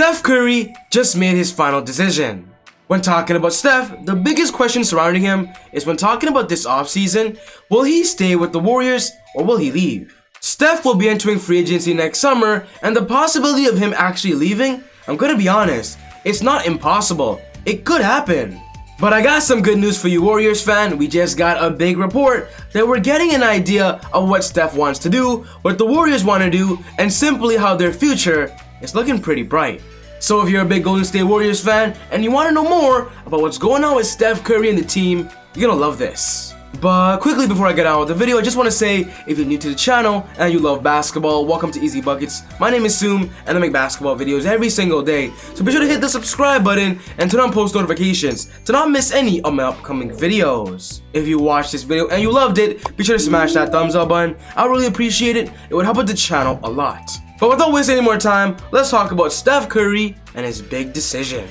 Steph Curry just made his final decision. When talking about Steph, the biggest question surrounding him is when talking about this offseason, will he stay with the Warriors or will he leave? Steph will be entering free agency next summer, and the possibility of him actually leaving, I'm gonna be honest, it's not impossible. It could happen. But I got some good news for you Warriors fan. We just got a big report that we're getting an idea of what Steph wants to do, what the Warriors want to do, and simply how their future is looking pretty bright. So if you're a big Golden State Warriors fan and you want to know more about what's going on with Steph Curry and the team, you're gonna love this. But quickly before I get on with the video, I just want to say, if you're new to the channel and you love basketball, welcome to Easy Buckets. My name is Soom and I make basketball videos every single day. So be sure to hit the subscribe button and turn on post notifications to not miss any of my upcoming videos. If you watched this video and you loved it, be sure to smash that thumbs up button. I would really appreciate it. It would help with the channel a lot. But without wasting any more time, let's talk about Steph Curry and his big decision.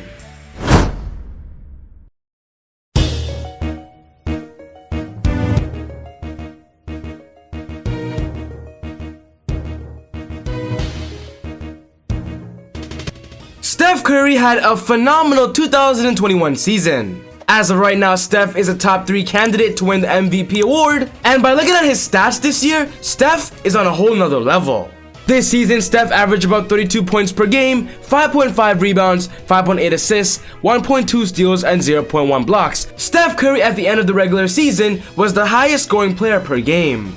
Steph Curry had a phenomenal 2021 season. As of right now, Steph is a top 3 candidate to win the MVP award, and by looking at his stats this year, Steph is on a whole nother level. This season, Steph averaged about 32 points per game, 5.5 rebounds, 5.8 assists, 1.2 steals, and 0.1 blocks. Steph Curry at the end of the regular season was the highest scoring player per game.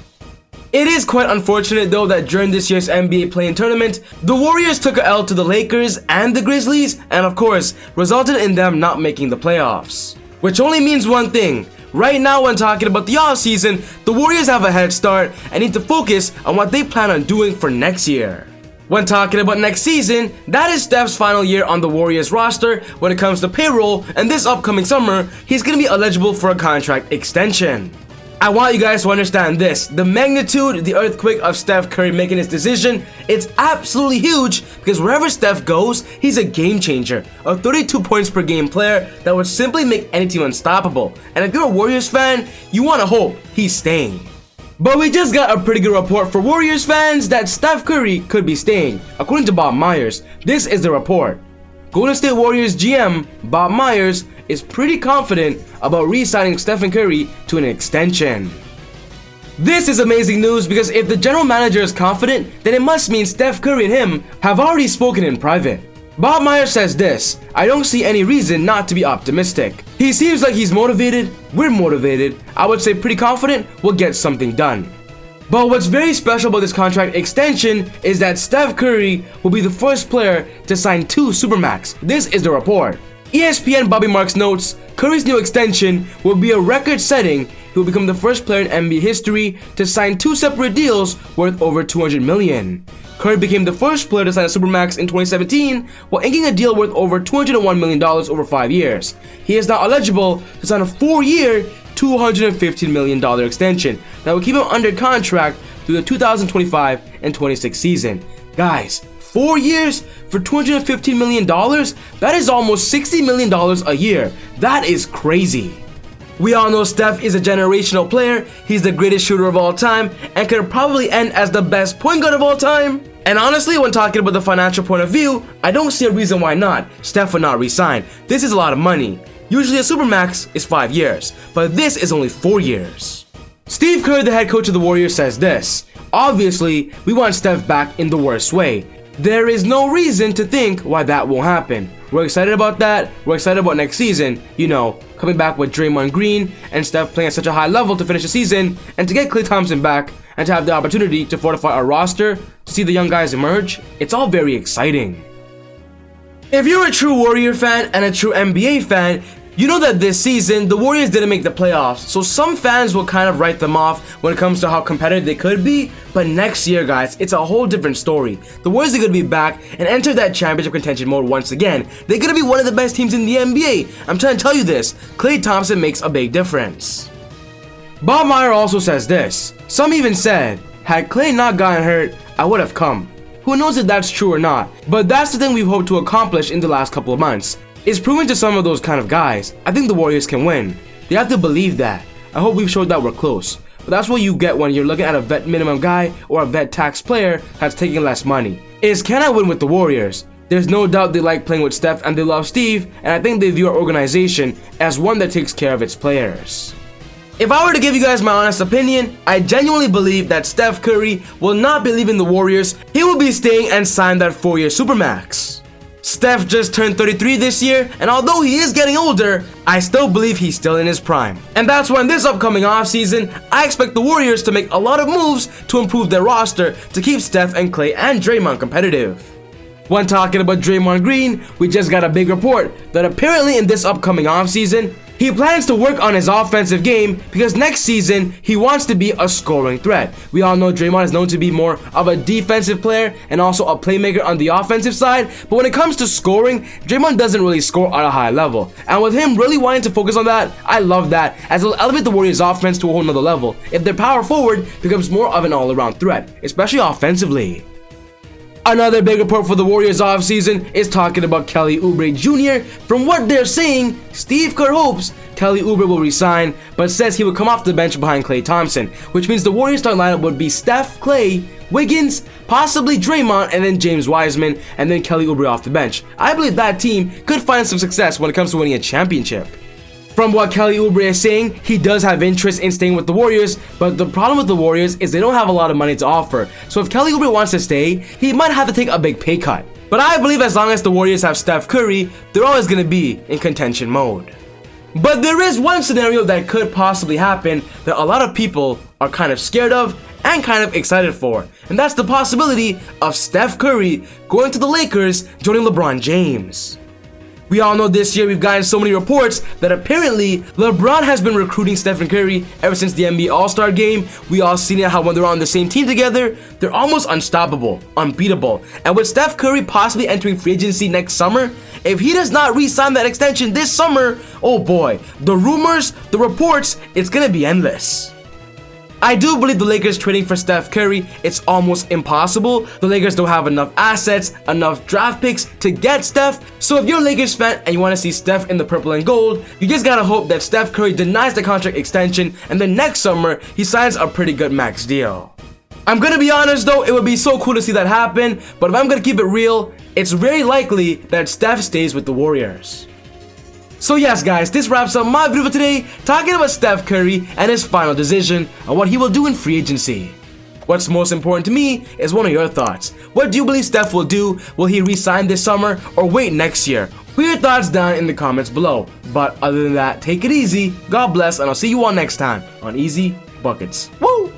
It is quite unfortunate though that during this year's NBA play-in tournament, the Warriors took a L to the Lakers and the Grizzlies, and of course, resulted in them not making the playoffs. Which only means one thing. Right now when talking about the offseason, the Warriors have a head start and need to focus on what they plan on doing for next year. When talking about next season, that is Steph's final year on the Warriors roster when it comes to payroll, and this upcoming summer, he's going to be eligible for a contract extension. I want you guys to understand this. The magnitude, the earthquake of Steph Curry making his decision, it's absolutely huge because wherever Steph goes, he's a game changer. A 32 points per game player that would simply make any team unstoppable. And if you're a Warriors fan, you want to hope he's staying. But we just got a pretty good report for Warriors fans that Steph Curry could be staying. According to Bob Myers, this is the report. Golden State Warriors GM Bob Myers is pretty confident about re-signing Stephen Curry to an extension. This is amazing news because if the general manager is confident, then it must mean Steph Curry and him have already spoken in private. Bob Myers says this: "I don't see any reason not to be optimistic. He seems like he's motivated, we're motivated, I would say pretty confident we'll get something done." But what's very special about this contract extension is that Steph Curry will be the first player to sign 2 Supermax. This is the report. ESPN Bobby Marks notes, Curry's new extension will be a record-setting. He will become the first player in NBA history to sign 2 separate deals worth over $200 million. Curry became the first player to sign a Supermax in 2017 while inking a deal worth over $201 million over 5 years. He is now eligible to sign a 4-year, $215 million extension that will keep him under contract through the 2025 and 26 season. Guys, 4 years for $215 million? That is almost $60 million a year. That is crazy. We all know Steph is a generational player. He's the greatest shooter of all time and could probably end as the best point guard of all time. And honestly, when talking about the financial point of view, I don't see a reason why not. Steph would not resign. This is a lot of money. Usually a Supermax is 5 years, but this is only 4 years. Steve Kerr, the head coach of the Warriors, says this: "Obviously, we want Steph back in the worst way. There is no reason to think why that won't happen. We're excited about that. We're excited about next season, you know, coming back with Draymond Green and Steph playing at such a high level to finish the season, and to get Klay Thompson back and to have the opportunity to fortify our roster, to see the young guys emerge. It's all very exciting." If you're a true Warrior fan and a true NBA fan, you know that this season, the Warriors didn't make the playoffs, so some fans will kind of write them off when it comes to how competitive they could be, but next year, guys, it's a whole different story. The Warriors are going to be back and enter that championship contention mode once again. They're going to be one of the best teams in the NBA. I'm trying to tell you this, Klay Thompson makes a big difference. Bob Myers also says this: "Some even said, had Klay not gotten hurt, I would have come." Who knows if that's true or not, but that's the thing we've hoped to accomplish in the last couple of months. It's proven to some of those kind of guys. I think the Warriors can win. They have to believe that. I hope we've showed that we're close. But that's what you get when you're looking at a vet minimum guy or a vet tax player that's taking less money. Is, can I win with the Warriors? There's no doubt they like playing with Steph and they love Steve, and I think they view our organization as one that takes care of its players. If I were to give you guys my honest opinion, I genuinely believe that Steph Curry will not be leaving the Warriors. He will be staying and sign that 4-year Supermax. Steph just turned 33 this year, and although he is getting older, I still believe he's still in his prime. And that's why in this upcoming offseason, I expect the Warriors to make a lot of moves to improve their roster to keep Steph and Klay and Draymond competitive. When talking about Draymond Green, we just got a big report that apparently in this upcoming offseason, he plans to work on his offensive game because next season, he wants to be a scoring threat. We all know Draymond is known to be more of a defensive player and also a playmaker on the offensive side, but when it comes to scoring, Draymond doesn't really score at a high level. And with him really wanting to focus on that, I love that, as it'll elevate the Warriors' offense to a whole nother level if their power forward becomes more of an all-around threat, especially offensively. Another big report for the Warriors offseason is talking about Kelly Oubre Jr. From what they're saying, Steve Kerr hopes Kelly Oubre will resign, but says he would come off the bench behind Klay Thompson, which means the Warriors starting lineup would be Steph, Klay, Wiggins, possibly Draymond, and then James Wiseman, and then Kelly Oubre off the bench. I believe that team could find some success when it comes to winning a championship. From what Kelly Oubre is saying, he does have interest in staying with the Warriors, but the problem with the Warriors is they don't have a lot of money to offer. So if Kelly Oubre wants to stay, he might have to take a big pay cut. But I believe as long as the Warriors have Steph Curry, they're always going to be in contention mode. But there is one scenario that could possibly happen that a lot of people are kind of scared of and kind of excited for, and that's the possibility of Steph Curry going to the Lakers, joining LeBron James. We all know this year we've gotten so many reports that apparently LeBron has been recruiting Stephen Curry ever since the NBA All-Star game. We all seen it how when they're on the same team together, they're almost unstoppable, unbeatable. And with Steph Curry possibly entering free agency next summer, if he does not re-sign that extension this summer, oh boy, the rumors, the reports, it's gonna be endless. I do believe the Lakers trading for Steph Curry, it's almost impossible. The Lakers don't have enough assets, enough draft picks to get Steph. So if you're a Lakers fan and you want to see Steph in the purple and gold, you just gotta hope that Steph Curry denies the contract extension and then next summer he signs a pretty good max deal. I'm gonna be honest though, it would be so cool to see that happen, but if I'm gonna keep it real, it's very likely that Steph stays with the Warriors. So yes guys, this wraps up my video for today, talking about Steph Curry and his final decision on what he will do in free agency. What's most important to me is one of your thoughts. What do you believe Steph will do? Will he re-sign this summer or wait next year? Put your thoughts down in the comments below. But other than that, take it easy, God bless, and I'll see you all next time on Easy Buckets. Woo!